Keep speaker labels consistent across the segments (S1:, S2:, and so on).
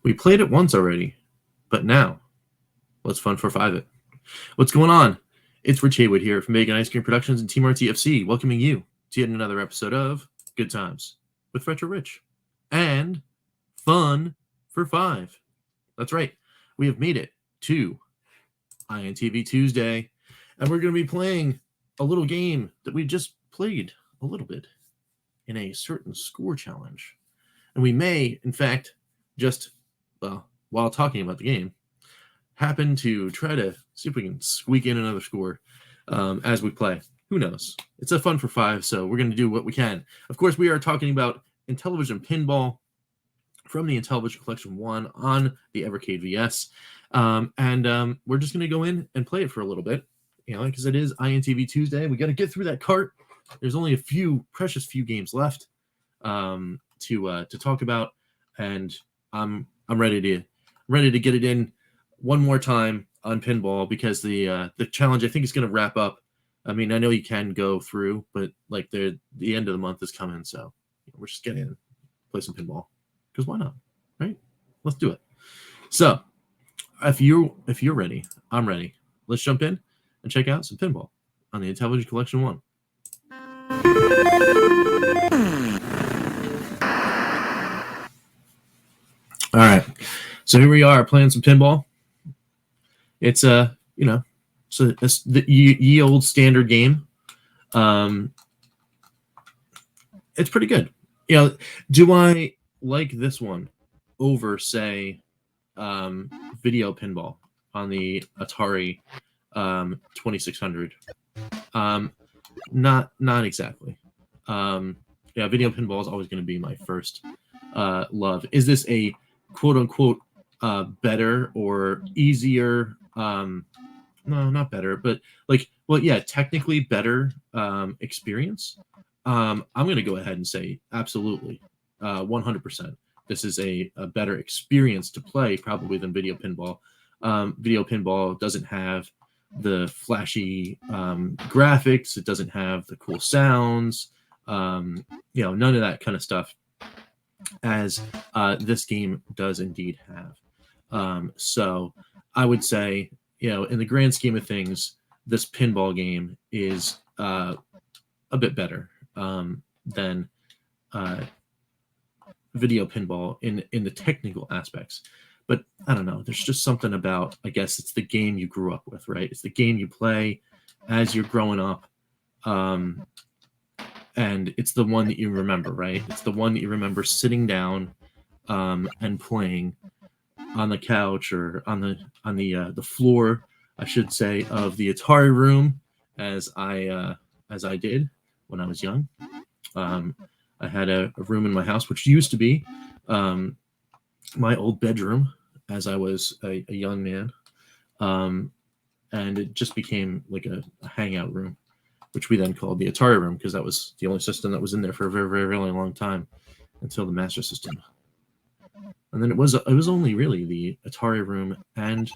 S1: We played it once already, but now let's fun for five it. What's going on? It's Rich Haywood here from Bacon Ice Cream Productions and Team RTFC, welcoming you to yet another episode of Good Times with Retro Rich and Fun for Five. That's right, we have made it to INTV Tuesday, and we're going to be playing a little game that we just played a little bit in a certain score challenge. And we may, in fact, just, while talking about the game, happen to try to see if we can squeak in another score as we play. Who knows? It's a fun for five, so we're going to do what we can. Of course, we are talking about Intellivision Pinball from the Intellivision Collection 1 on the Evercade VS. And we're just going to go in and play it for a little bit, because it is INTV Tuesday. We got to get through that cart. There's only a few games left to talk about, and I'm ready to get it in one more time on pinball, because the challenge, I think, is going to wrap up. I mean, I know you can go through, but like the end of the month is coming, so we're just getting in, play some pinball, because why not, right? Let's do it. So if you're ready, I'm ready. Let's jump in and check out some pinball on the Intellivision Collection 1. All right, so here we are playing some pinball. It's the ye old standard game. It's pretty good. Do I like this one over, say, video pinball on the Atari 2600? Not exactly. Video pinball is always going to be my first love. Is this a quote unquote better or easier? No, not better, but technically better experience. I'm going to go ahead and say absolutely, 100%. This is a better experience to play probably than video pinball. Video pinball doesn't have the flashy graphics. It doesn't have the cool sounds. None of that kind of stuff, as this game does indeed have. So I would say, in the grand scheme of things, this pinball game is a bit better than video pinball in the technical aspects. But I don't know, there's just something about, I guess it's the game you grew up with, right? It's the game you play as you're growing up. And it's the one that you remember, right? It's the one that you remember sitting down and playing on the couch or on the floor, I should say, of the Atari room, as I did when I was young. I had a room in my house which used to be my old bedroom as I was a young man, and it just became like a hangout room, which we then called the Atari room, because that was the only system that was in there for a very, very, really long time, until the Master System. And then it was only really the Atari room and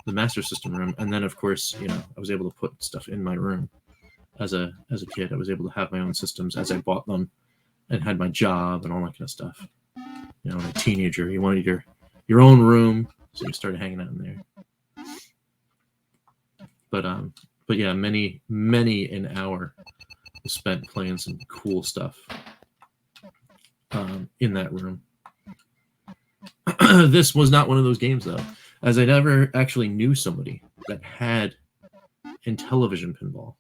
S1: the Master System room, and then of course, I was able to put stuff in my room as a kid. I was able to have my own systems as I bought them, and had my job and all that kind of stuff. As a teenager, you wanted your own room, so you started hanging out in there. But yeah, many an hour was spent playing some cool stuff in that room. This was not one of those games, though, as I never actually knew somebody that had Intellivision Pinball,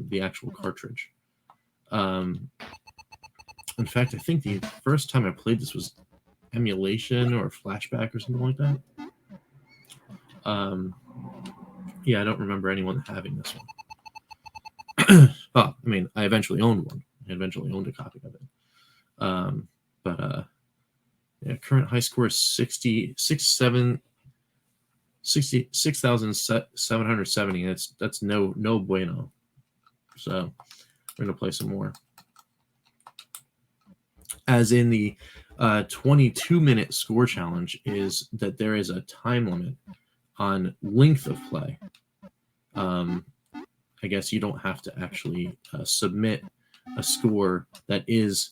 S1: the actual cartridge. In fact, I think the first time I played this was emulation or flashback or something like that. I don't remember anyone having this one. Well, I mean, I eventually owned one. I eventually owned a copy of it. Current high score is 6,770. That's no bueno. So we're gonna play some more. As in the 22-minute score challenge, is that there is a time limit on length of play. I guess you don't have to actually submit a score that is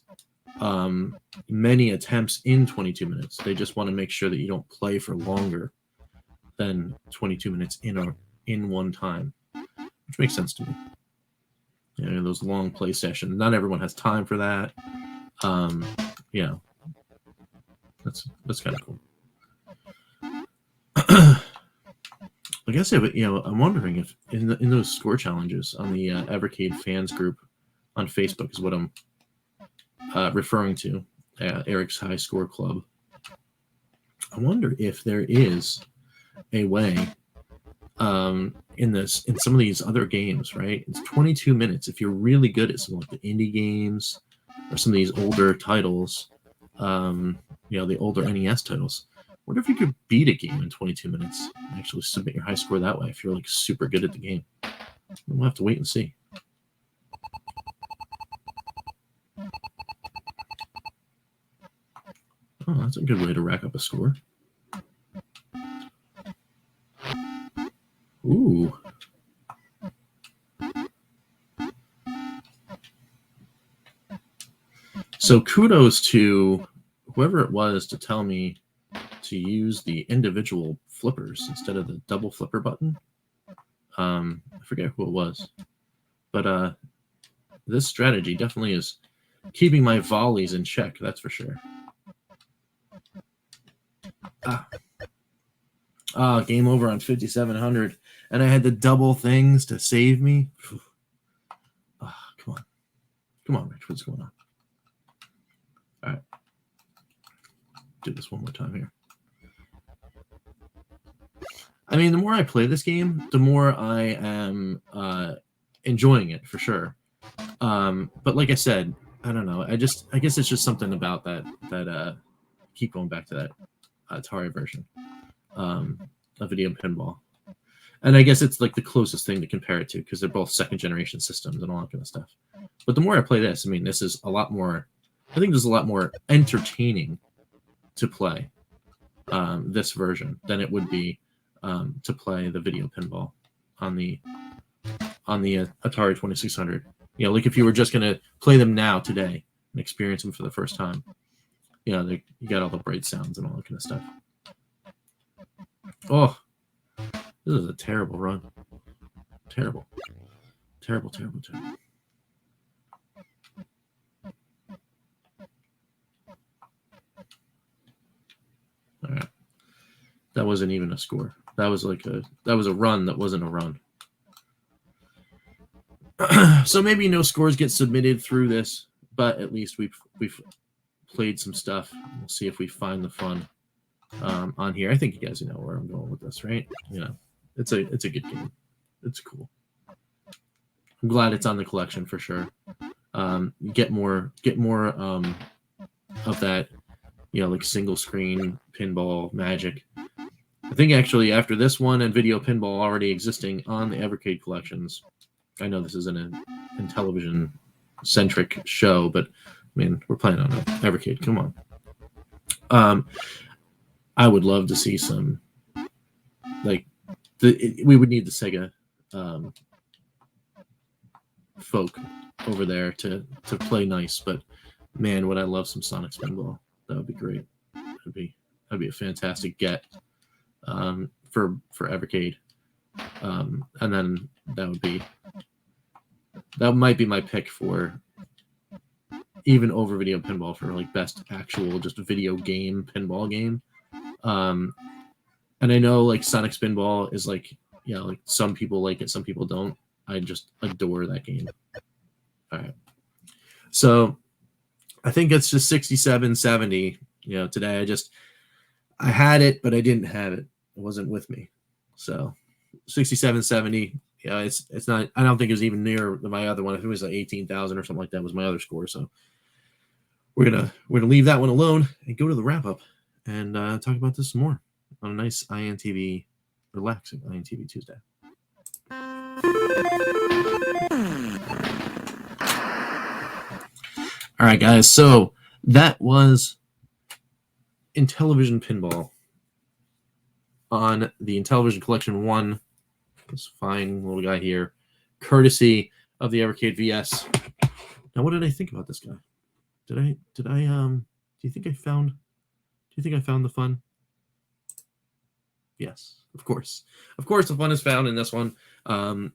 S1: many attempts in 22 minutes. They just want to make sure that you don't play for longer than 22 minutes in one time, which makes sense to me. You know, those long play sessions. Not everyone has time for that. Yeah, that's kind of cool. I guess, yeah, but you know, I'm wondering if in those score challenges on the Evercade fans group on Facebook is what I'm referring to, Eric's High Score Club. I wonder if there is a way in some of these other games, right? It's 22 minutes. If you're really good at some like the indie games or some of these older titles, you know, the older NES titles. What if you could beat a game in 22 minutes and actually submit your high score that way if you're like super good at the game? We'll have to wait and see. Oh, that's a good way to rack up a score. Ooh. So kudos to whoever it was to tell me to use the individual flippers instead of the double flipper button. I forget who it was, but this strategy definitely is keeping my volleys in check, that's for sure. Game over on 5,700, and I had the double things to save me. Come on, Rich, what's going on? All right, do this one more time here. I mean, the more I play this game, the more I am enjoying it, for sure. But like I said, I don't know. I guess it's just something about that keep going back to that Atari version of video pinball. And I guess it's like the closest thing to compare it to because they're both second generation systems and all that kind of stuff. But the more I play this, I mean, this is a lot more, I think this is a lot more entertaining to play this version than it would be to play the video pinball on the Atari 2600. You know, like if you were just going to play them now today and experience them for the first time, you know, you got all the bright sounds and all that kind of stuff. Oh, this is a terrible run. Terrible. Terrible. All right. That wasn't even a score. That was a run that wasn't a run. So maybe no scores get submitted through this, but at least we've played some stuff. We'll see if we find the fun on here. I think you guys know where I'm going with this, right? You know, it's a good game. It's cool. I'm glad it's on the collection for sure. Get more of that, you know, like single screen pinball magic. I think actually after this one and video pinball already existing on the Evercade collections, I know this isn't an Intellivision centric show, but I mean, we're playing on Evercade. Come on. I would love to see some, like, we would need the Sega folk over there to play nice, but man, would I love some Sonic Pinball. That would be great. That'd be a fantastic get for Evercade. And then that might be my pick for even over video pinball for like best actual just video game pinball game. And I know like Sonic Spinball is like, yeah, like some people like it, some people don't. I just adore that game. All right. So I think it's just 6770. You know, today I had it, but I didn't have it. It wasn't with me. So 6770. Yeah, it's not. I don't think it was even near my other one. I think it was like 18,000 or something like that was my other score. So we're gonna leave that one alone and go to the wrap up and talk about this some more on a nice INTV, relaxing INTV Tuesday. All right, guys. So that was Intellivision Pinball on the Intellivision Collection 1. This fine little guy here, courtesy of the Evercade VS. Now, what did I think about this guy? Do you think I found the fun? Yes, of course. Of course, the fun is found in this one.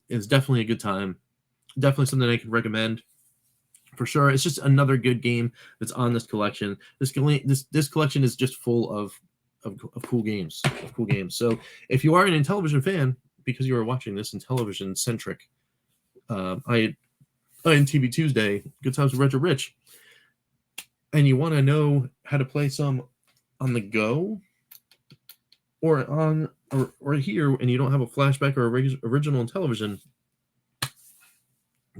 S1: It's definitely a good time. Definitely something I can recommend for sure. It's just another good game that's on this collection. This collection is just full of cool games. So if you are an Intellivision fan, because you are watching this Intellivision centric, INTV Tuesday, Good Times with Retro Rich, and you want to know how to play some on the go or here, and you don't have a flashback or original Intellivision,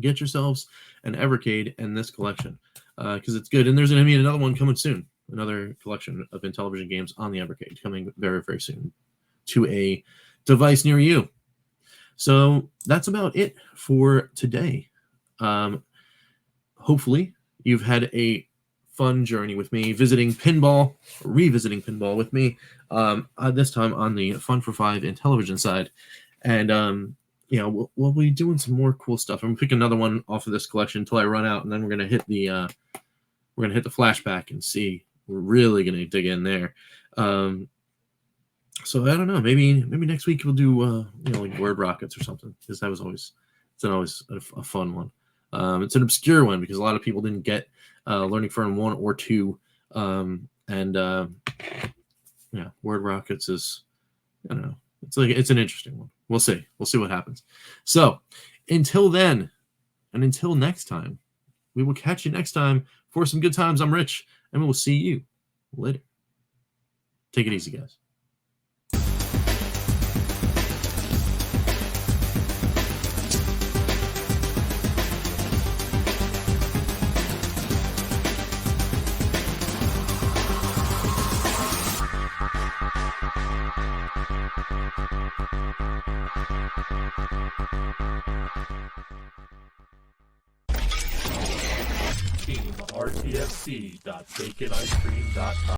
S1: get yourselves an Evercade and this collection because it's good. And there's going to be another one coming soon, another collection of Intellivision games on the Evercade coming very, very soon to a device near you. So that's about it for today. Hopefully you've had a fun journey with me revisiting pinball with me, this time on the Fun for Five Intellivision side. And we'll be doing some more cool stuff. I'm gonna pick another one off of this collection until I run out, and then we're gonna hit the flashback and see. We're really gonna dig in there. So I don't know. Maybe next week we'll do like Word Rockets or something, because it's always a fun one. It's an obscure one because a lot of people didn't get Learning Fern 1 or 2, Word Rockets is, I don't know. It's an interesting one. We'll see what happens. So until then, and until next time, we will catch you next time for some good times. I'm Rich, and we will see you later. Take it easy, guys.
S2: RTFC.baconicecream.com